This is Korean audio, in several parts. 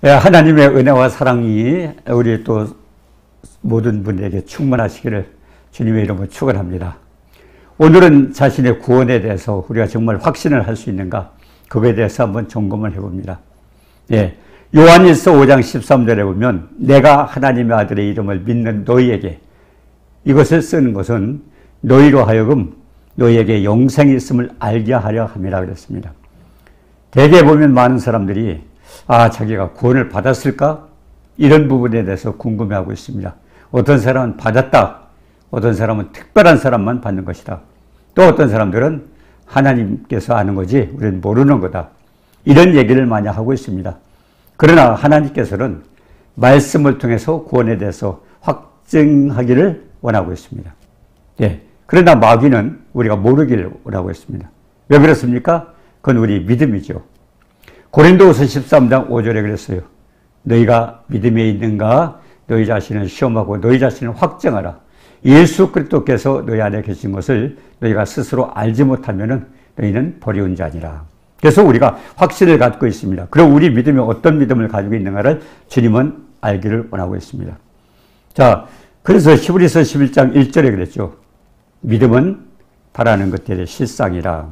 하나님의 은혜와 사랑이 우리 또 모든 분들에게 충만하시기를 주님의 이름으로 축원합니다. 오늘은 자신의 구원에 대해서 우리가 정말 확신을 할 수 있는가, 그거에 대해서 한번 점검을 해봅니다. 요한일서 5장 13절에 보면 내가 하나님의 아들의 이름을 믿는 너희에게, 이것을 쓰는 것은 너희로 하여금 너희에게 영생이 있음을 알게 하려 함이라 그랬습니다. 대개 보면 많은 사람들이 자기가 구원을 받았을까? 이런 부분에 대해서 궁금해하고 있습니다. 어떤 사람은 받았다. 어떤 사람은 특별한 사람만 받는 것이다. 또 어떤 사람들은 하나님께서 아는 거지 우리는 모르는 거다. 이런 얘기를 많이 하고 있습니다. 그러나 하나님께서는 말씀을 통해서 구원에 대해서 확증하기를 원하고 있습니다. 그러나 마귀는 우리가 모르기를 원하고 있습니다. 왜 그렇습니까? 그건 우리 믿음이죠. 고린도후서 13장 5절에 그랬어요. 너희가 믿음에 있는가? 너희 자신을 시험하고 너희 자신을 확증하라. 예수 그리스도께서 너희 안에 계신 것을 너희가 스스로 알지 못하면은 너희는 버리운 자니라. 그래서 우리가 확신을 갖고 있습니다. 그리고 우리 믿음이 어떤 믿음을 가지고 있는가를 주님은 알기를 원하고 있습니다. 자, 그래서 히브리서 11장 1절에 그랬죠. 믿음은 바라는 것들의 실상이라.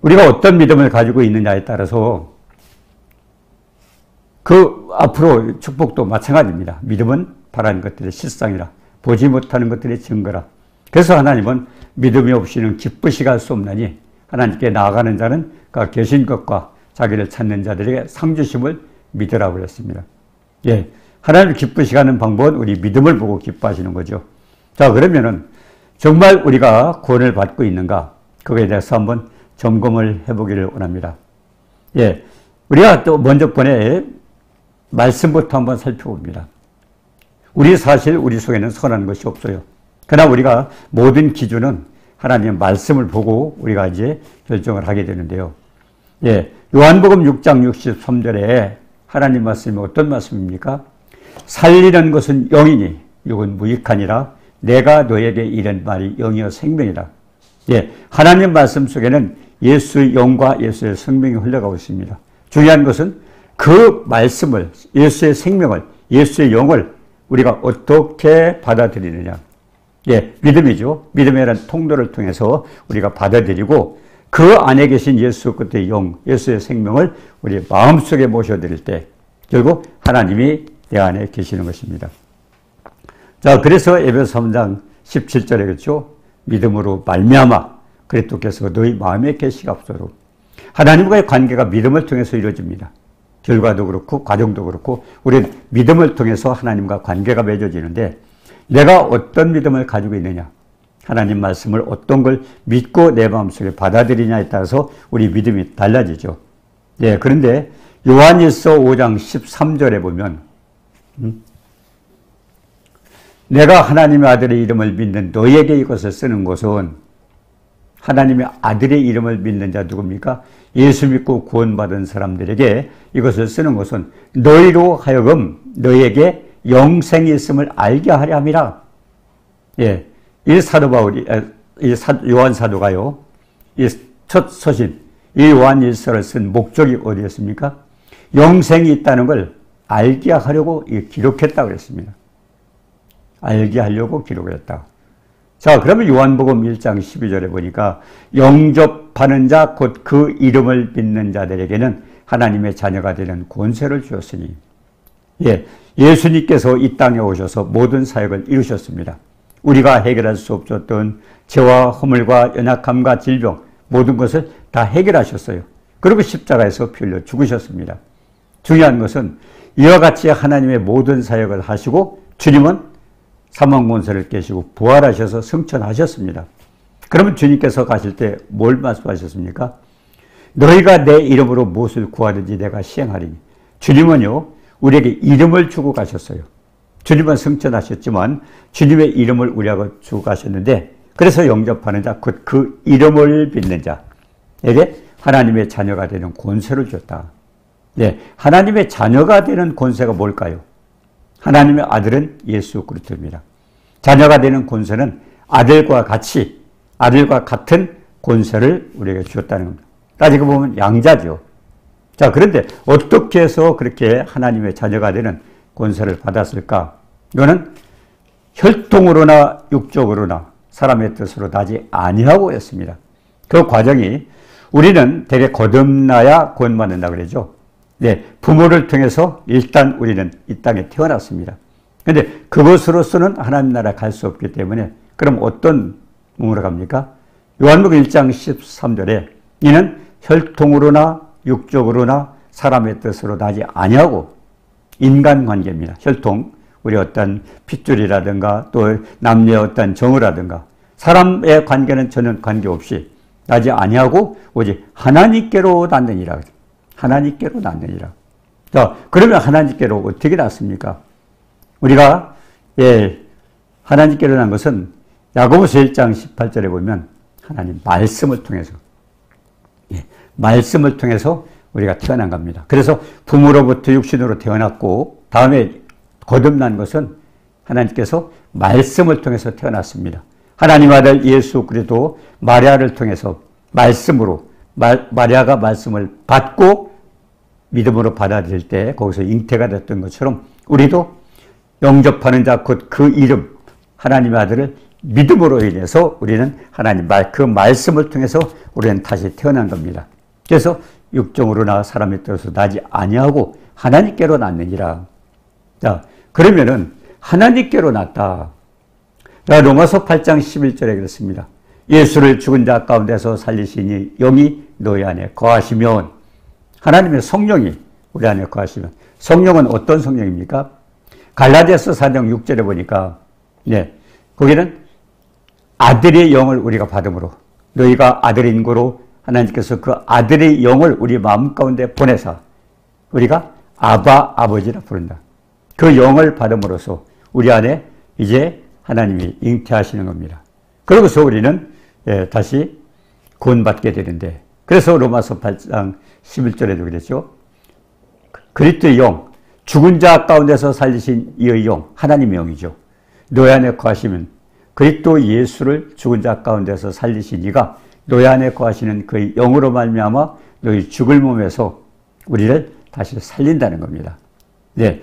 우리가 어떤 믿음을 가지고 있느냐에 따라서 그 앞으로 축복도 마찬가지입니다. 믿음은 바라는 것들의 실상이라. 보지 못하는 것들의 증거라. 그래서 하나님은 믿음이 없이는 기쁘시게 할 수 없나니 하나님께 나아가는 자는 그 계신 것과 자기를 찾는 자들에게 상 주심을 믿으라고 그랬습니다. 하나님을 기쁘시게 하는 방법은 우리 믿음을 보고 기뻐하시는 거죠. 자, 그러면은 정말 우리가 구원을 받고 있는가? 그거에 대해서 한번 점검을 해보기를 원합니다. 우리가 또 먼저 번에 말씀부터 한번 살펴봅니다. 사실 우리 속에는 선한 것이 없어요. 그러나 우리가 모든 기준은 하나님의 말씀을 보고 우리가 이제 결정을 하게 되는데요. 요한복음 6장 63절에 하나님 말씀이 어떤 말씀입니까? 살리는 것은 영이니 육은 무익하니라. 내가 너에게 이런 말이 영이요 생명이라. 하나님 말씀 속에는 예수의 영과 예수의 생명이 흘러가고 있습니다. 중요한 것은 그 말씀을, 예수의 생명을, 예수의 영을 우리가 어떻게 받아들이느냐. 믿음이죠. 믿음이라는 통로를 통해서 우리가 받아들이고 그 안에 계신 예수 그리스도의 영, 예수의 생명을 우리 마음속에 모셔드릴 때 결국 하나님이 내 안에 계시는 것입니다. 자, 그래서 에베소 3장 17절에 그렇죠. 믿음으로 말미암아 그리스도께서 너희 마음에 계시가 없도록. 하나님과의 관계가 믿음을 통해서 이루어집니다. 결과도 그렇고 과정도 그렇고 우리는 믿음을 통해서 하나님과 관계가 맺어지는데 내가 어떤 믿음을 가지고 있느냐, 하나님 말씀을 어떤 걸 믿고 내 마음속에 받아들이냐에 따라서 우리 믿음이 달라지죠. 그런데 요한일서 5장 13절에 보면 내가 하나님의 아들의 이름을 믿는 너희에게 이것을 쓰는 것은, 하나님의 아들의 이름을 믿는 자 누굽니까? 예수 믿고 구원받은 사람들에게 이것을 쓰는 것은 너희로 하여금 너희에게 영생이 있음을 알게 하려 함이라. 이 사도 바울이, 요한 사도가요, 이 첫 서신, 이 요한 일서를 쓴 목적이 어디였습니까? 영생이 있다는 걸 알게 하려고 기록했다고 그랬습니다. 알게 하려고 기록을 했다. 자, 그러면 요한복음 1장 12절에 보니까 영접하는 자 곧 그 이름을 믿는 자들에게는 하나님의 자녀가 되는 권세를 주었으니, 예수님께서 이 땅에 오셔서 모든 사역을 이루셨습니다. 우리가 해결할 수 없었던 죄와 허물과 연약함과 질병 모든 것을 다 해결하셨어요. 그리고 십자가에서 피 흘려 죽으셨습니다. 중요한 것은 이와 같이 하나님의 모든 사역을 하시고 주님은 사망 권세를 깨시고 부활하셔서 승천하셨습니다. 그러면 주님께서 가실 때 뭘 말씀하셨습니까? 너희가 내 이름으로 무엇을 구하든지 내가 시행하리니. 주님은요, 우리에게 이름을 주고 가셨어요. 주님은 승천하셨지만 주님의 이름을 우리하고 주고 가셨는데, 그래서 영접하는 자, 그 이름을 믿는 자에게 하나님의 자녀가 되는 권세를 줬다. 하나님의 자녀가 되는 권세가 뭘까요? 하나님의 아들은 예수 그리스도입니다. 자녀가 되는 권세는 아들과 같은 권세를 우리에게 주었다는 겁니다. 따지고 보면 양자죠. 자, 그런데 어떻게 해서 그렇게 하나님의 자녀가 되는 권세를 받았을까? 이거는 혈통으로나 육적으로나 사람의 뜻으로 나지 아니하고 했습니다. 그 과정이 우리는 되게 거듭나야 구원받는다 그러죠. 네, 부모를 통해서 일단 우리는 이 땅에 태어났습니다. 그런데 그것으로서는 하나님 나라에 갈 수 없기 때문에 그럼 어떤 몸으로 갑니까? 요한복음 1장 13절에 이는 혈통으로나 육적으로나 사람의 뜻으로 나지 아니하고 인간관계입니다. 혈통, 우리 어떤 핏줄이라든가 또 남녀의 어떤 정의라든가 사람의 관계는 전혀 관계없이 나지 아니하고 오직 하나님께로 낳느니라. 하나님께로 낳느니라. 자, 그러면 하나님께로 어떻게 낳습니까? 우리가 하나님께로 낳은 것은 야고보서 1장 18절에 보면 하나님 말씀을 통해서 말씀을 통해서 우리가 태어난 겁니다. 그래서 부모로부터 육신으로 태어났고 다음에 거듭난 것은 하나님께서 말씀을 통해서 태어났습니다. 하나님 아들 예수 그리스도 마리아를 통해서 말씀으로 마리아가 말씀을 받고 믿음으로 받아들일 때 거기서 잉태가 됐던 것처럼 우리도 영접하는 자 곧 그 이름 하나님의 아들을 믿음으로 인해서 우리는 하나님 그 말씀을 통해서 우리는 다시 태어난 겁니다. 그래서 육정으로나 사람의 뜻으로 나지 아니하고 하나님께로 낳느니라. 자, 그러면은 하나님께로 낳다. 로마서 8장 11절에 그렇습니다. 예수를 죽은 자 가운데서 살리시니 영이 너희 안에 거하시면 하나님의 성령이 우리 안에 거하시면 성령은 어떤 성령입니까? 갈라디아서 4장 6절에 보니까 거기는 아들의 영을 우리가 받음으로 너희가 아들인 거로 하나님께서 그 아들의 영을 우리 마음 가운데 보내사 우리가 아바 아버지라 부른다. 그 영을 받음으로써 우리 안에 이제 하나님이 잉태하시는 겁니다. 그러고서 우리는 다시 구원받게 되는데 그래서 로마서 8장 11절에도 그랬죠. 그리스도의 영, 죽은 자 가운데서 살리신 이의 영, 하나님의 영이죠. 너희 안에 거하시면 그리스도 예수를 죽은 자 가운데서 살리신 이가 너희 안에 거하시는 그의 영으로 말미암아 너희 죽을 몸에서 우리를 다시 살린다는 겁니다. 네,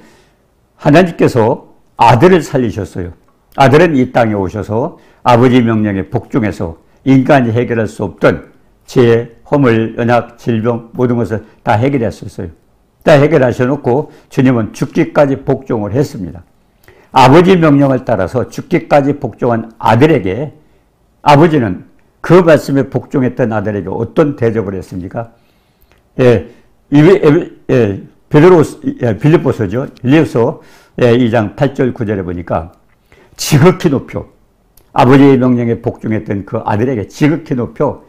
하나님께서 아들을 살리셨어요. 아들은 이 땅에 오셔서 아버지 명령에 복종해서 인간이 해결할 수 없던 죄, 허물, 연약, 질병 모든 것을 다 해결했었어요. 다 해결하셔놓고 주님은 죽기까지 복종을 했습니다. 아버지 명령을 따라서 죽기까지 복종한 아들에게 아버지는 그 말씀에 복종했던 아들에게 어떤 대접을 했습니까? 빌립보서죠. 빌립보서 2장 8절 9절에 보니까 지극히 높여 아버지의 명령에 복종했던 그 아들에게 지극히 높여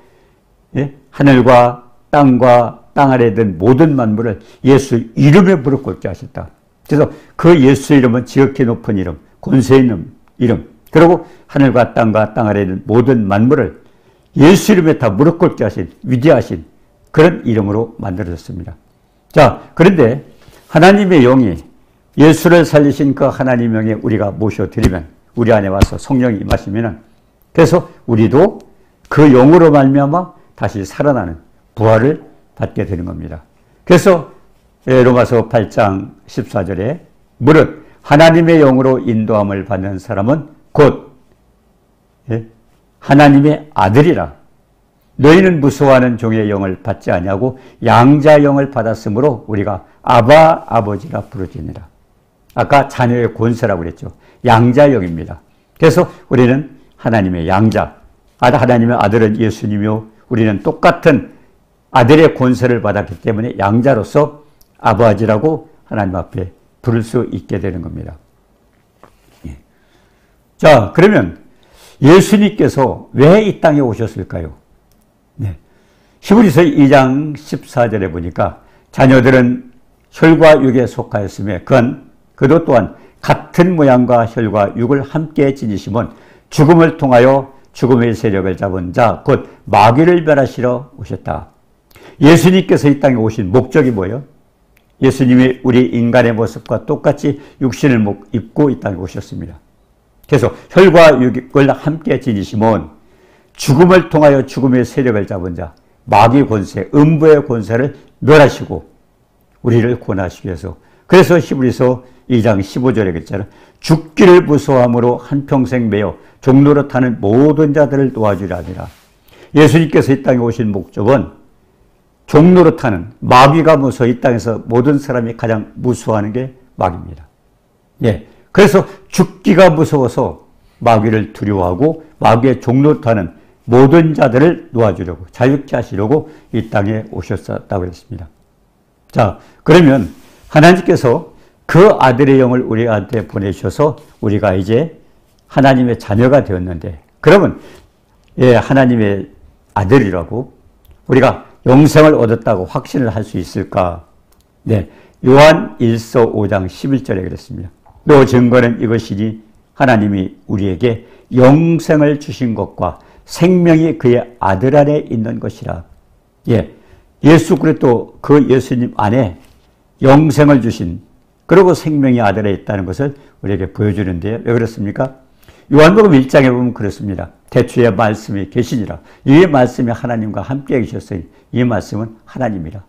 하늘과 땅과 땅 아래에 든 모든 만물을 예수 이름에 무릎 꿇게 하셨다. 그래서 그 예수 이름은 지극히 높은 이름, 권세 있는 이름, 그리고 하늘과 땅과 땅 아래에 있는 모든 만물을 예수 이름에 다 무릎 꿇게 하신 위대하신 그런 이름으로 만들어졌습니다. 자, 그런데 하나님의 영이 예수를 살리신 그 하나님의 영에 우리가 모셔드리면 우리 안에 와서 성령이 임하시면은 그래서 우리도 그 영으로 말미암아 다시 살아나는 부활을 받게 되는 겁니다. 그래서 로마서 8장 14절에 무릇 하나님의 영으로 인도함을 받는 사람은 곧 하나님의 아들이라. 너희는 무서워하는 종의 영을 받지 아니하고 양자 영을 받았으므로 우리가 아바 아버지라 부르짖느라. 아까 자녀의 권세라고 그랬죠. 양자 영입니다. 그래서 우리는 하나님의 양자, 하나님의 아들은 예수님이요 우리는 똑같은 아들의 권세를 받았기 때문에 양자로서 아버지라고 하나님 앞에 부를 수 있게 되는 겁니다. 자, 그러면 예수님께서 왜 이 땅에 오셨을까요? 히브리서 2장 14절에 보니까 자녀들은 혈과 육에 속하였으며 그도 또한 같은 모양과 혈과 육을 함께 지니심은 죽음을 통하여 죽음의 세력을 잡은 자 곧 마귀를 멸하시러 오셨다. 예수님께서 이 땅에 오신 목적이 뭐예요? 예수님이 우리 인간의 모습과 똑같이 육신을 입고 이 땅에 오셨습니다. 그래서 혈과 육을 함께 지니심은 죽음을 통하여 죽음의 세력을 잡은 자, 마귀 권세, 음부의 권세를 멸하시고 우리를 구원하시기 위해서. 그래서 히브리서 2장 15절에 그랬잖아요. 죽기를 무서워함으로 한평생 매여 종로로 타는 모든 자들을 도와주려 하니라. 예수님께서 이 땅에 오신 목적은 종로로 타는 마귀가 무서워 이 땅에서 모든 사람이 가장 무서워하는 게 마귀입니다. 예. 그래서 죽기가 무서워서 마귀를 두려워하고 마귀의 종로로 타는 모든 자들을 놓아주려고 자유케 하시려고 이 땅에 오셨다고 했습니다. 자, 그러면 하나님께서 그 아들의 영을 우리한테 보내셔서 우리가 이제 하나님의 자녀가 되었는데, 그러면 예, 하나님의 아들이라고 우리가 영생을 얻었다고 확신을 할 수 있을까? 네, 요한 1서 5장 11절에 그랬습니다. 또 증거는 이것이니 하나님이 우리에게 영생을 주신 것과 생명이 그의 아들 안에 있는 것이라. 예, 예수 그리스도 그 예수님 안에 영생을 주신, 그리고 생명이 아들에 있다는 것을 우리에게 보여주는데요. 왜 그렇습니까? 요한복음 1장에 보면 그렇습니다. 태초에 말씀이 계시니라. 이 말씀이 하나님과 함께 계셨으니 이 말씀은 하나님이라.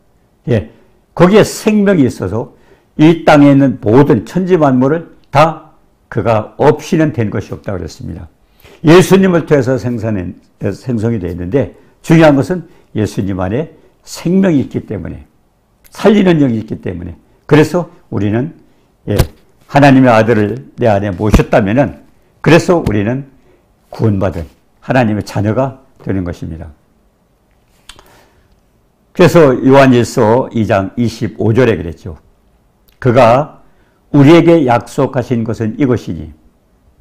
예, 거기에 생명이 있어서 이 땅에 있는 모든 천지 만물을 다 그가 없이는 된 것이 없다고 그랬습니다. 예수님을 통해서 생성이 되어 있는데 중요한 것은 예수님 안에 생명이 있기 때문에, 살리는 영이 있기 때문에, 그래서 우리는 예, 하나님의 아들을 내 안에 모셨다면은 그래서 우리는 구원받은 하나님의 자녀가 되는 것입니다. 그래서 요한일서 2장 25절에 그랬죠. 그가 우리에게 약속하신 것은 이것이니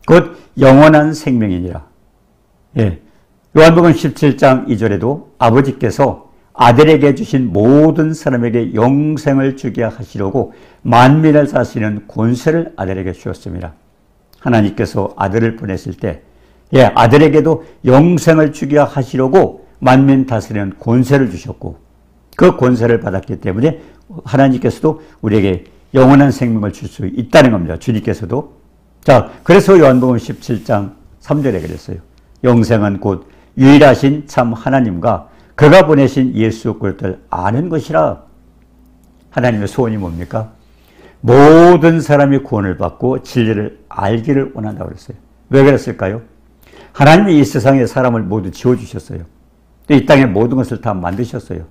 곧 영원한 생명이니라. 예. 요한복음 17장 2절에도 아버지께서 아들에게 주신 모든 사람에게 영생을 주게 하시려고 만민을 사시는 권세를 아들에게 주었습니다. 하나님께서 아들을 보내실 때 예, 아들에게도 영생을 주게 하시려고 만민 다스리는 권세를 주셨고, 그 권세를 받았기 때문에 하나님께서도 우리에게 영원한 생명을 줄 수 있다는 겁니다. 주님께서도. 자, 그래서 요한복음 17장 3절에 그랬어요. 영생은 곧 유일하신 참 하나님과 그가 보내신 예수 그리스도를 아는 것이라. 하나님의 소원이 뭡니까? 모든 사람이 구원을 받고 진리를 알기를 원한다고 그랬어요. 왜 그랬을까요? 하나님이 이 세상에 사람을 모두 지어주셨어요. 또 이 땅에 모든 것을 다 만드셨어요.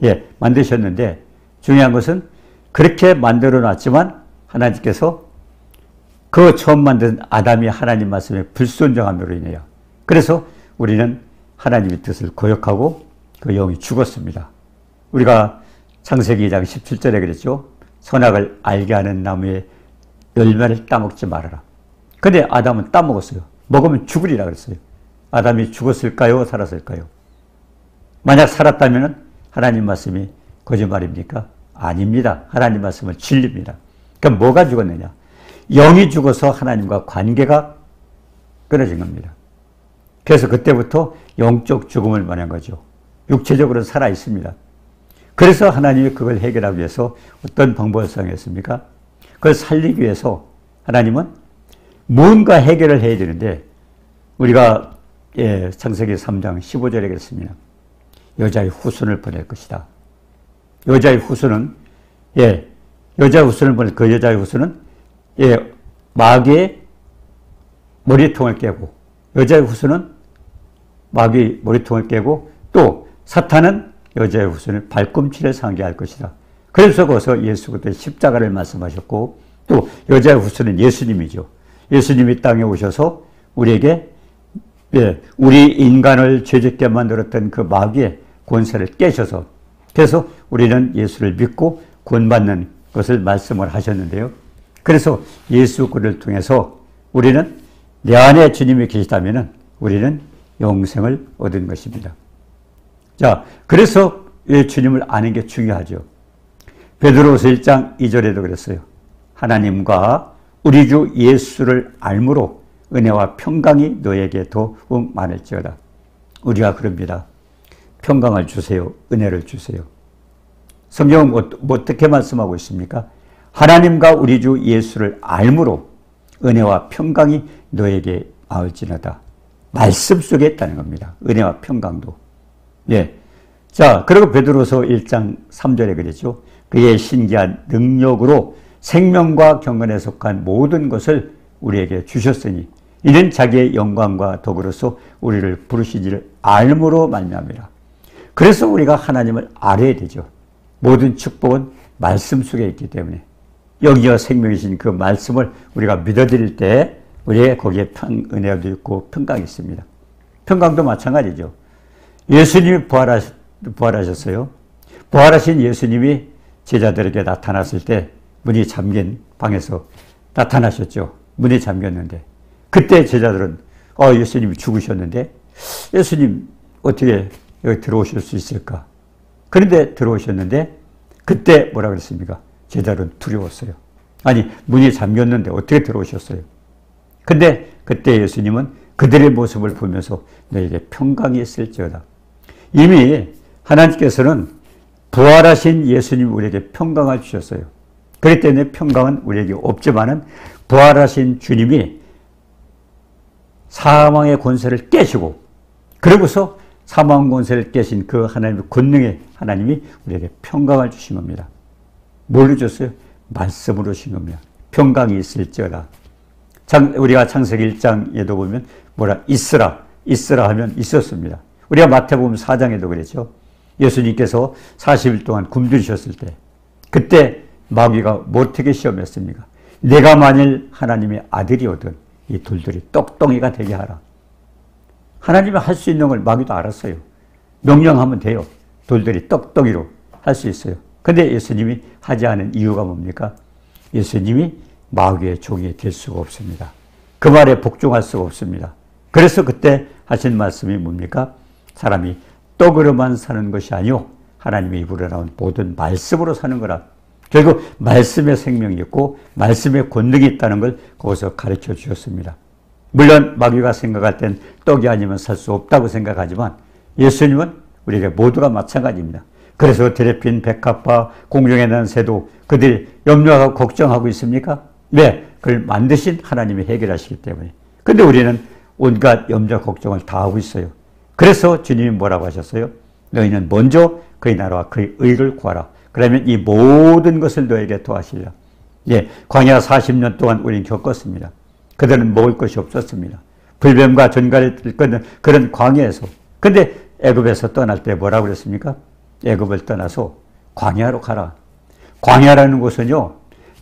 예, 만드셨는데 중요한 것은 그렇게 만들어 놨지만 하나님께서 그 처음 만든 아담이 하나님 말씀에 불순종함으로 인해요. 그래서 우리는 하나님의 뜻을 거역하고 그 영이 죽었습니다. 우리가 창세기 2장 17절에 그랬죠. 선악을 알게 하는 나무의 열매를 따먹지 말아라. 근데 아담은 따먹었어요. 먹으면 죽으리라 그랬어요. 아담이 죽었을까요? 살았을까요? 만약 살았다면 하나님 말씀이 거짓말입니까? 아닙니다. 하나님 말씀은 진리입니다. 그럼 뭐가 죽었느냐? 영이 죽어서 하나님과 관계가 끊어진 겁니다. 그래서 그때부터 영적 죽음을 말한 거죠. 육체적으로는 살아 있습니다. 그래서 하나님이 그걸 해결하기 위해서 어떤 방법을 사용했습니까? 그걸 살리기 위해서 하나님은 뭔가 해결을 해야 되는데, 우리가 예, 창세기 3장 15절에 그랬습니다. 여자의 후손을 보낼 것이다. 여자의 후손은 예, 여자의 후손을 보낼 그 여자의 후손은 예, 마귀의 머리통을 깨고, 여자의 후손은 마귀의 머리통을 깨고, 또 사탄은 여자의 후손을 발꿈치를 상게 할 것이다. 그래서 거기서 예수 그리스도의 십자가를 말씀하셨고, 또 여자의 후손은 예수님이죠. 예수님이 땅에 오셔서 우리에게 예, 우리 인간을 죄짓게 만들었던 그 마귀의 권세를 깨셔서, 그래서 우리는 예수를 믿고 구원받는 것을 말씀을 하셨는데요. 그래서 예수 그리스도를 통해서 우리는 내 안에 주님이 계시다면 우리는 영생을 얻은 것입니다. 자, 그래서 주님을 아는 게 중요하죠. 베드로서 1장 2절에도 그랬어요. 하나님과 우리 주 예수를 알므로 은혜와 평강이 너에게 더욱 많을지어다. 우리가 그럽니다. 평강을 주세요. 은혜를 주세요. 성경은 어떻게 말씀하고 있습니까? 하나님과 우리 주 예수를 알므로 은혜와 평강이 너에게 많을지어다. 말씀 속에 있다는 겁니다. 은혜와 평강도. 예. 자, 그리고 베드로서 1장 3절에 그랬죠. 그의 신기한 능력으로 생명과 경건에 속한 모든 것을 우리에게 주셨으니 이는 자기의 영광과 덕으로서 우리를 부르시지를 알므로 말미암이라. 그래서 우리가 하나님을 알아야 되죠. 모든 축복은 말씀 속에 있기 때문에 영이여 생명이신 그 말씀을 우리가 믿어드릴 때 우리의 거기에 은혜도 있고 평강이 있습니다. 평강도 마찬가지죠. 예수님이 부활하셨어요. 부활하신 예수님이 제자들에게 나타났을 때 문이 잠긴 방에서 나타나셨죠. 문이 잠겼는데 그때 제자들은 예수님이 죽으셨는데 예수님 어떻게 여기 들어오실 수 있을까? 그런데 들어오셨는데 그때 뭐라 그랬습니까? 제자들은 두려웠어요. 아니 문이 잠겼는데 어떻게 들어오셨어요? 근데 그때 예수님은 그들의 모습을 보면서 너에게 평강이 있을지어다. 이미 하나님께서는 부활하신 예수님 우리에게 평강을 주셨어요. 그렇기 때문에 평강은 우리에게 없지만은 부활하신 주님이 사망의 권세를 깨시고 그러고서 사망 권세를 깨신 그 하나님의 권능의 하나님이 우리에게 평강을 주신 겁니다. 뭘로 줬어요? 말씀으로 주신 겁니다. 평강이 있을지어다. 우리가 창세기 1장에도 보면 뭐라 있으라 하면 있었습니다. 우리가 마태복음 4장에도 그랬죠. 예수님께서 40일 동안 굶주리셨을 때 그때 마귀가 어떻게 시험했습니까? 내가 만일 하나님의 아들이거든 이 돌들이 떡덩이가 되게 하라. 하나님이 할 수 있는 걸 마귀도 알았어요. 명령하면 돼요. 돌들이 떡덩이로 할 수 있어요. 근데 예수님이 하지 않은 이유가 뭡니까? 예수님이 마귀의 종이 될 수가 없습니다. 그 말에 복종할 수가 없습니다. 그래서 그때 하신 말씀이 뭡니까? 사람이 떡으로만 사는 것이 아니요 하나님의 입으로 나온 모든 말씀으로 사는 거라. 결국 말씀의 생명이 있고 말씀의 권능이 있다는 걸 거기서 가르쳐 주셨습니다. 물론 마귀가 생각할 땐 떡이 아니면 살 수 없다고 생각하지만 예수님은 우리에게 모두가 마찬가지입니다. 그래서 드레핀, 백합화, 공중에 난 새도 그들이 염려하고 걱정하고 있습니까? 네, 그걸 만드신 하나님이 해결하시기 때문에. 근데 우리는 온갖 염려, 걱정을 다 하고 있어요. 그래서 주님이 뭐라고 하셨어요? 너희는 먼저 그의 나라와 그의 의를 구하라. 그러면 이 모든 것을 너에게 더하시리라. 예, 광야 40년 동안 우리는 겪었습니다. 그들은 먹을 것이 없었습니다. 불뱀과 전갈을 끓는 그런 광야에서. 근데 애굽에서 떠날 때 뭐라고 그랬습니까? 애굽을 떠나서 광야로 가라. 광야라는 곳은요,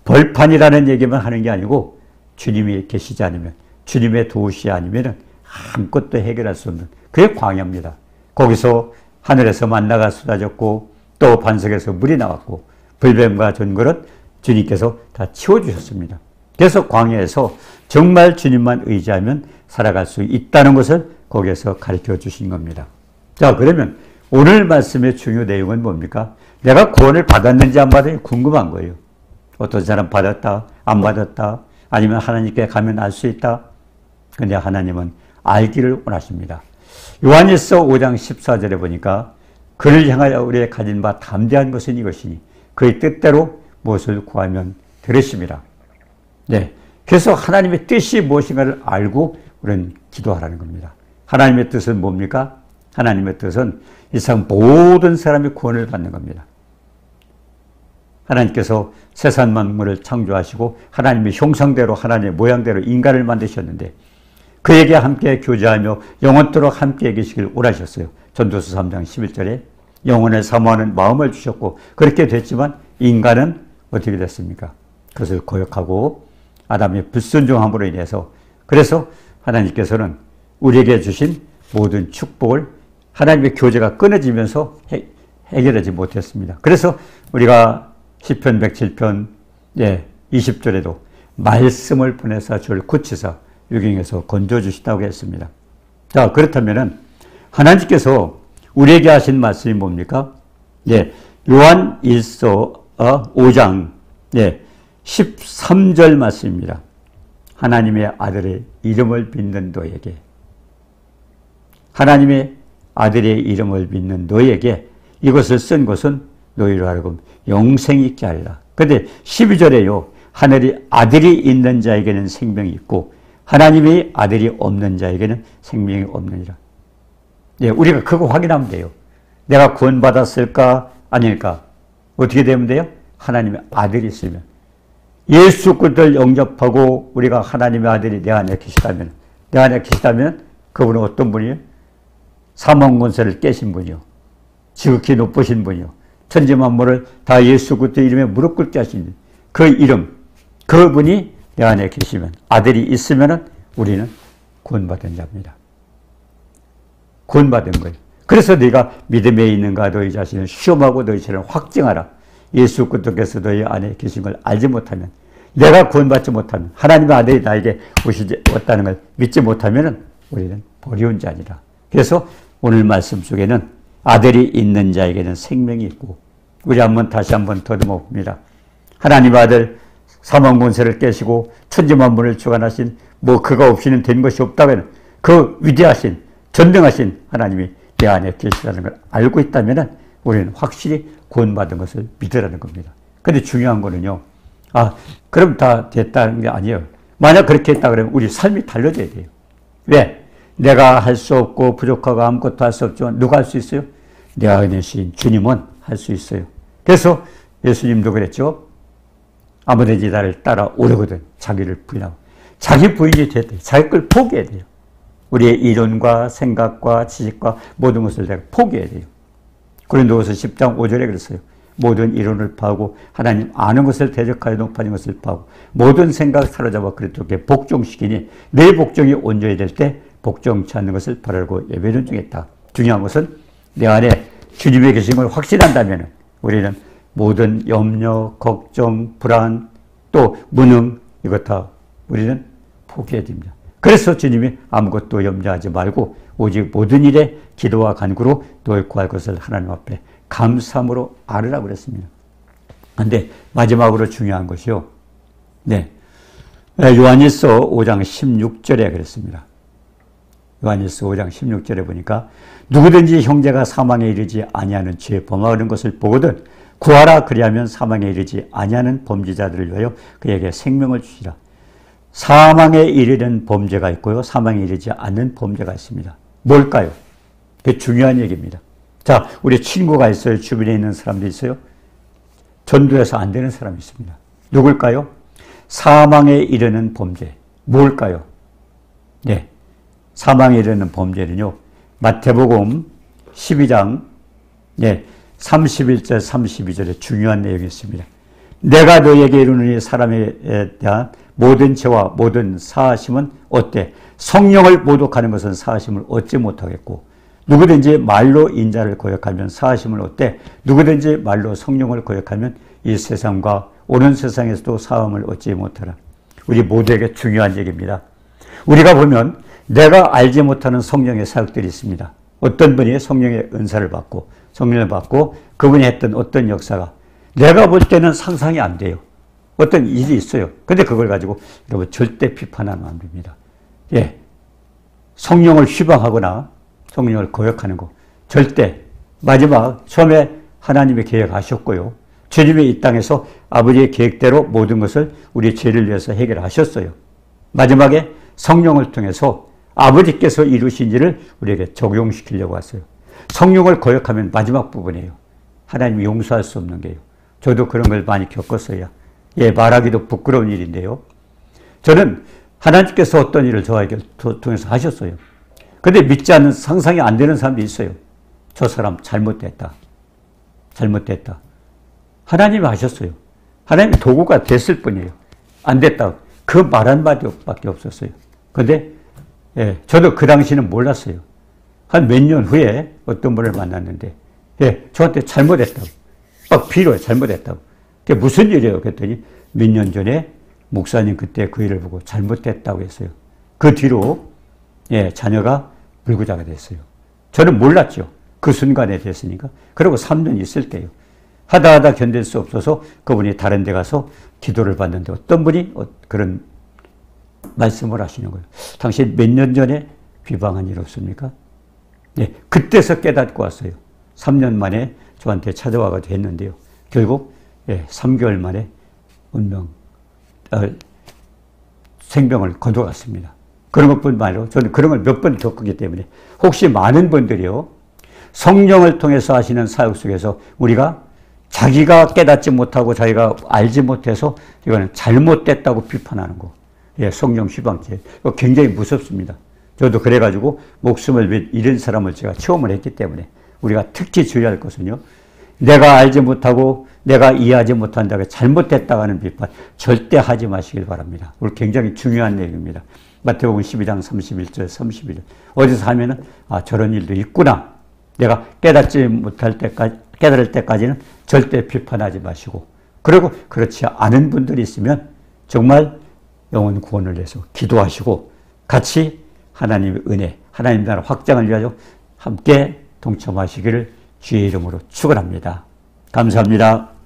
벌판이라는 얘기만 하는 게 아니고 주님이 계시지 않으면, 주님의 도우시 아니면 아무것도 해결할 수 없는 그게 광야입니다. 거기서 하늘에서 만나가 쏟아졌고 또 반석에서 물이 나왔고 불뱀과 전골은 주님께서 다 치워주셨습니다. 그래서 광야에서 정말 주님만 의지하면 살아갈 수 있다는 것을 거기에서 가르쳐 주신 겁니다. 자, 그러면 오늘 말씀의 중요 내용은 뭡니까? 내가 구원을 받았는지 안 받았는지 궁금한 거예요. 어떤 사람 받았다, 안 받았다, 아니면 하나님께 가면 알 수 있다. 근데 하나님은 알기를 원하십니다. 요한일서 5장 14절에 보니까 그를 향하여 우리의 가진 바 담대한 것은 이것이니 그의 뜻대로 무엇을 구하면 들으심이라. 네, 그래서 하나님의 뜻이 무엇인가를 알고 우리는 기도하라는 겁니다. 하나님의 뜻은 뭡니까? 하나님의 뜻은 이 세상 모든 사람이 구원을 받는 겁니다. 하나님께서 세상 만물을 창조하시고 하나님의 형상대로 하나님의 모양대로 인간을 만드셨는데 그에게 함께 교제하며 영원토록 함께 계시길 원하셨어요. 전도서 3장 11절에 영혼을 사모하는 마음을 주셨고 그렇게 됐지만 인간은 어떻게 됐습니까? 그것을 거역하고 아담의 불순종함으로 인해서 그래서 하나님께서는 우리에게 주신 모든 축복을 하나님의 교제가 끊어지면서 해결하지 못했습니다. 그래서 우리가 시편 107편 20절에도 말씀을 보내사 주를 고치사 유경에서 건져주시다고 했습니다. 자, 그렇다면은 하나님께서 우리에게 하신 말씀이 뭡니까? 요한 1서 5장 13절 말씀입니다. 하나님의 아들의 이름을 믿는 너에게 하나님의 아들의 이름을 믿는 너에게 이것을 쓴 것은 너희로 하여금 영생이 있게 하리라. 그런데 12절에요. 하늘이 아들이 있는 자에게는 생명이 있고 하나님의 아들이 없는 자에게는 생명이 없느니라. 우리가 그거 확인하면 돼요. 내가 구원받았을까 아닐까? 어떻게 되면 돼요? 하나님의 아들이 있으면, 예수 그리스도를 영접하고 우리가 하나님의 아들이 내 안에 계시다면 그분은 어떤 분이에요? 사망 권세를 깨신 분이요, 지극히 높으신 분이요, 천지 만물을 다 예수 그리스도 이름에 무릎 꿇게 하신 그 이름, 그분이 내 안에 계시면, 아들이 있으면 우리는 구원받은 자입니다. 구원받은 거예요. 그래서 네가 믿음에 있는가 너희 자신을 시험하고 너희 자신을 확증하라. 예수 그리스도께서 너희 안에 계신 걸 알지 못하면, 내가 구원받지 못하면, 하나님의 아들이 나에게 오셨다는 걸 믿지 못하면 우리는 버리운 자니라. 그래서 오늘 말씀 속에는 아들이 있는 자에게는 생명이 있고, 우리 다시 한번 더듬어 봅니다. 하나님의 아들, 사망 권세를 깨시고 천지 만물을 주관하신, 그가 없이는 된 것이 없다고 하는 그 위대하신 전능하신 하나님이 내 안에 계시다는 걸 알고 있다면 우리는 확실히 구원받은 것을 믿으라는 겁니다. 근데 중요한 거는요, 그럼 다 됐다는 게 아니에요. 만약 그렇게 했다 그러면 우리 삶이 달라져야 돼요. 왜? 내가 할 수 없고 부족하고 아무것도 할 수 없지만 누가 할 수 있어요? 내 안에 계신 주님은 할 수 있어요. 그래서 예수님도 그랬죠. 아무든지 나를 따라오려거든 자기를 부인하고, 자기 부인이 돼야 돼요. 자기 걸 포기해야 돼요. 우리의 이론과 생각과 지식과 모든 것을 내가 포기해야 돼요. 고린도후서 10장 5절에 그랬어요. 모든 이론을 파하고 하나님 아는 것을 대적하여 높아진 것을 파하고 모든 생각을 사로잡아 그리스도께 복종시키니 내 복종이 온전히 될 때 복종치 않는 것을 바라고 예배는 중했다. 중요한 것은 내 안에 주님이 계신 걸 확신한다면 우리는 모든 염려, 걱정, 불안, 또 무능, 이것 다 우리는 포기해야 됩니다. 그래서 주님이 아무것도 염려하지 말고 오직 모든 일에 기도와 간구로 너희 구할 것을 하나님 앞에 감사함으로 아뢰라고 그랬습니다. 그런데 마지막으로 중요한 것이요. 요한일서 5장 16절에 그랬습니다. 요한일서 5장 16절에 보니까 누구든지 형제가 사망에 이르지 아니하는 죄에 범하는 것을 보거든 구하라. 그리하면 사망에 이르지 아니하는 범죄자들을 위하여 그에게 생명을 주시라. 사망에 이르는 범죄가 있고요, 사망에 이르지 않는 범죄가 있습니다. 뭘까요? 그게 중요한 얘기입니다. 자, 우리 친구가 있어요. 주변에 있는 사람도 있어요. 전도해서 안 되는 사람이 있습니다. 누굴까요? 사망에 이르는 범죄. 뭘까요? 사망에 이르는 범죄는요, 마태복음 12장 31절 32절에 중요한 내용이 있습니다. 내가 너에게 이르노니 사람에 대한 모든 죄와 모든 사하심은 어때? 성령을 모독하는 것은 사하심을 얻지 못하겠고 누구든지 말로 인자를 거역하면 사하심을 얻되 누구든지 말로 성령을 거역하면 이 세상과 오는 세상에서도 사함을 얻지 못하라. 우리 모두에게 중요한 얘기입니다. 우리가 보면 내가 알지 못하는 성령의 사역들이 있습니다. 어떤 분이 성령의 은사를 받고 성령을 받고 그분이 했던 어떤 역사가 내가 볼 때는 상상이 안 돼요. 어떤 일이 있어요. 근데 그걸 가지고 여러분 절대 비판하면 안 됩니다. 성령을 휴방하거나 성령을 거역하는 거 절대, 마지막 처음에 하나님의 계획하셨고요. 주님이 이 땅에서 아버지의 계획대로 모든 것을 우리 죄를 위해서 해결하셨어요. 마지막에 성령을 통해서 아버지께서 이루신 일을 우리에게 적용시키려고 왔어요. 성령을 거역하면 마지막 부분이에요. 하나님이 용서할 수 없는 게요. 저도 그런 걸 많이 겪었어요. 말하기도 부끄러운 일인데요. 저는 하나님께서 어떤 일을 저에게 통해서 하셨어요. 근데 믿지 않는, 상상이 안 되는 사람도 있어요. 저 사람 잘못됐다. 하나님이 하셨어요. 하나님이 도구가 됐을 뿐이에요. 안 됐다. 그 말 한마디밖에 없었어요. 근데 저도 그 당시는 몰랐어요. 한 몇 년 후에 어떤 분을 만났는데 저한테 잘못했다고. 막 빌어요. 잘못했다고. 그게 무슨 일이에요? 그랬더니 몇 년 전에 목사님 그때 그 일을 보고 잘못했다고 했어요. 그 뒤로 자녀가 불구자가 됐어요. 저는 몰랐죠. 그 순간에 됐으니까. 그리고 3년 있을 때요. 하다 견딜 수 없어서 그분이 다른 데 가서 기도를 받는데 어떤 분이 그런 말씀을 하시는 거예요. 당신 몇 년 전에 비방한 일 없습니까? 그때서 깨닫고 왔어요. 3년 만에 저한테 찾아와가지고 했는데요. 결국 3개월 만에 생명을 거둬갔습니다. 그런 것뿐 말로 저는 그런 걸 몇 번 겪었기 때문에 혹시 많은 분들이요, 성령을 통해서 하시는 사역 속에서 우리가 자기가 깨닫지 못하고 자기가 알지 못해서 이거는 잘못됐다고 비판하는 거. 예, 성령 휘방죄. 이거 굉장히 무섭습니다. 저도 그래가지고 목숨을 왜 이런 사람을 제가 체험을 했기 때문에 우리가 특히 주의할 것은요. 내가 알지 못하고 내가 이해하지 못한다고 잘못됐다고 하는 비판 절대 하지 마시길 바랍니다. 오늘 굉장히 중요한 내용입니다. 마태복음 12장 31절 31절 어디서 하면은 저런 일도 있구나. 내가 깨닫지 못할 때까지 깨달을 때까지는 절대 비판하지 마시고 그리고 그렇지 않은 분들이 있으면 정말 영혼 구원을 위해서 기도하시고 같이 하나님의 은혜, 하나님 나라 확장을 위하여 함께 동참하시기를 주의 이름으로 축원합니다. 감사합니다.